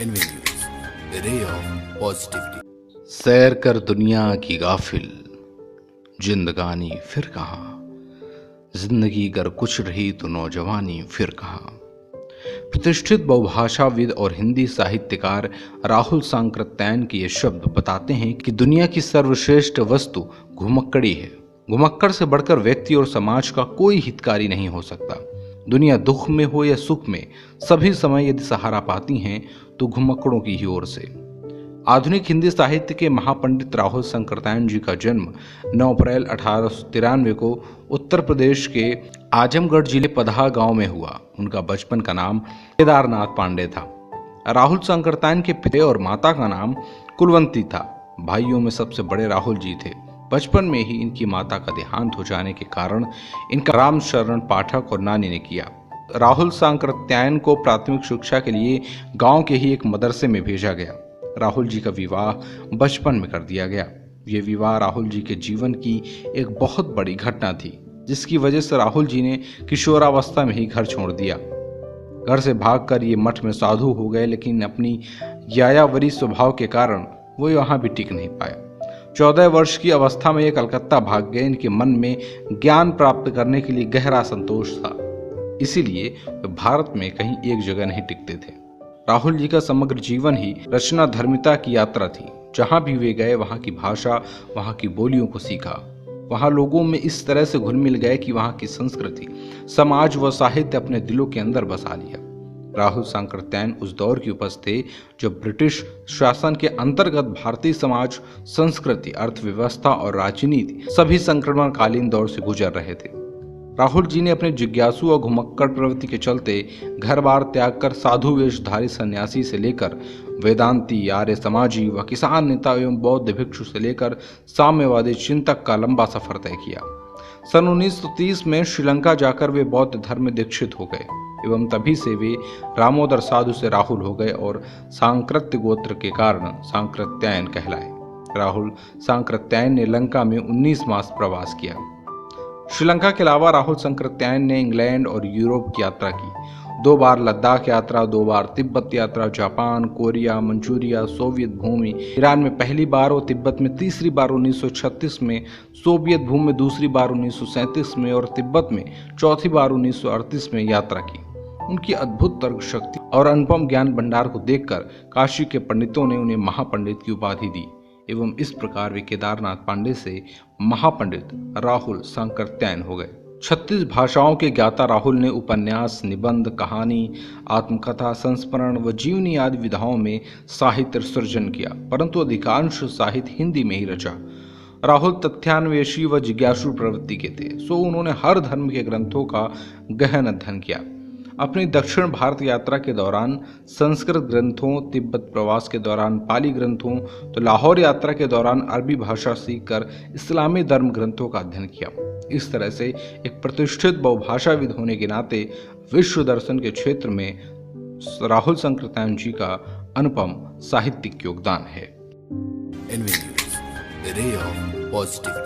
N V news, ray of positivity. सैर कर दुनिया की गाफिल, जिंदगानी फिर कहाँ। जिंदगी अगर कुछ रही तो नौजवानी फिर कहाँ। प्रतिष्ठित बहुभाषाविद और हिंदी साहित्यकार राहुल सांकृत्यायन के ये शब्द बताते हैं कि दुनिया की सर्वश्रेष्ठ वस्तु घुमक्कड़ी है। घुमक्कड़ से बढ़कर व्यक्ति और समाज का कोई हितकारी नहीं हो सकता। दुनिया दुख में हो या सुख में, सभी समय यदि सहारा पाती हैं तो घुमक्कड़ों की ही ओर से। आधुनिक हिंदी साहित्य के महापंडित राहुल सांकृत्यायन जी का जन्म 9 अप्रैल 1893 को उत्तर प्रदेश के आजमगढ़ जिले पदहा गांव में हुआ। उनका बचपन का नाम केदारनाथ पांडे था। राहुल सांकृत्यायन के पिता और माता का नाम कुलवंती था। भाइयों में सबसे बड़े राहुल जी थे। बचपन में ही इनकी माता का देहांत हो जाने के कारण इनका रामशरण पाठक और नानी ने किया। राहुल सांकृत्यायन को प्राथमिक शिक्षा के लिए गांव के ही एक मदरसे में भेजा गया। राहुल जी का विवाह बचपन में कर दिया गया। ये विवाह राहुल जी के जीवन की एक बहुत बड़ी घटना थी, जिसकी वजह से राहुल जी ने किशोरावस्था में ही घर छोड़ दिया। घर से भागकर ये मठ में साधु हो गए, लेकिन अपनी यायावरी स्वभाव के कारण वो वहां भी टिक नहीं पाए। 14 वर्ष की अवस्था में ये कलकत्ता भाग गए। इनके मन में ज्ञान प्राप्त करने के लिए गहरा संतोष था, इसीलिए वे भारत में कहीं एक जगह नहीं टिकते थे। राहुल जी का समग्र जीवन ही रचना धर्मिता की यात्रा थी। जहां भी वे गए वहां की भाषा, वहां की बोलियों को सीखा। वहां लोगों में इस तरह से घुल मिल गए कि वहां की संस्कृति, समाज व साहित्य अपने दिलों के अंदर बसा लिया। राहुल सांकृत्यायन उस दौर के उपज थे जब ब्रिटिश शासन के अंतर्गत भारतीय समाज, संस्कृति, अर्थव्यवस्था और राजनीति सभी संक्रमणकालीन दौर से गुजर रहे थे। राहुल जी ने अपने जिज्ञासु और घुमक्कड़ प्रवृत्ति के चलते घर बार त्याग कर साधु वेशधारी सन्यासी से लेकर वेदांती, आर्य समाजी व किसान नेता एवं बौद्ध भिक्षु से लेकर साम्यवादी चिंतक का लंबा सफर तय किया। सन 1930 में श्रीलंका जाकर वे बौद्ध धर्म में दीक्षित हो गए एवं तभी से वे रामोदर साधु से राहुल हो गए और सांकृत्य गोत्र के कारण सांकृत्यायन कहलाए। राहुल सांकृत्यायन ने लंका में 19 मास प्रवास किया। श्रीलंका के अलावा राहुल सांकृत्यायन ने इंग्लैंड और यूरोप की यात्रा की। 2 बार लद्दाख यात्रा, 2 बार तिब्बत यात्रा, जापान, कोरिया, मंचूरिया, सोवियत भूमि, ईरान में पहली बार और तिब्बत में तीसरी बार 1936 में, सोवियत भूमि में दूसरी बार 1937 में और तिब्बत में चौथी बार 1938 में यात्रा की। उनकी अद्भुत तर्क शक्ति और अनुपम ज्ञान भंडार को देखकर काशी के पंडितों ने उन्हें महापंडित की उपाधि दी एवं इस प्रकार वे केदारनाथ पांडे से महापंडित राहुल सांकृत्यायन हो गए। 36 भाषाओं के ज्ञाता राहुल ने उपन्यास, निबंध, कहानी, आत्मकथा, संस्मरण व जीवनी आदि विधाओं में साहित्य सृजन किया, परंतु अधिकांश साहित्य हिंदी में ही रचा। राहुल तथ्यान्वेषी व जिज्ञासु प्रवृत्ति के थे, सो उन्होंने हर धर्म के ग्रंथों का गहन अध्ययन किया। अपनी दक्षिण भारत यात्रा के दौरान संस्कृत ग्रंथों, तिब्बत प्रवास के दौरान पाली ग्रंथों, तो लाहौर यात्रा के दौरान अरबी भाषा सीखकर इस्लामी धर्म ग्रंथों का अध्ययन किया। इस तरह से एक प्रतिष्ठित बहुभाषाविद होने के नाते विश्व दर्शन के क्षेत्र में राहुल सांकृत्यायन जी का अनुपम साहित्यिक योगदान है। NV news, ray of positivity.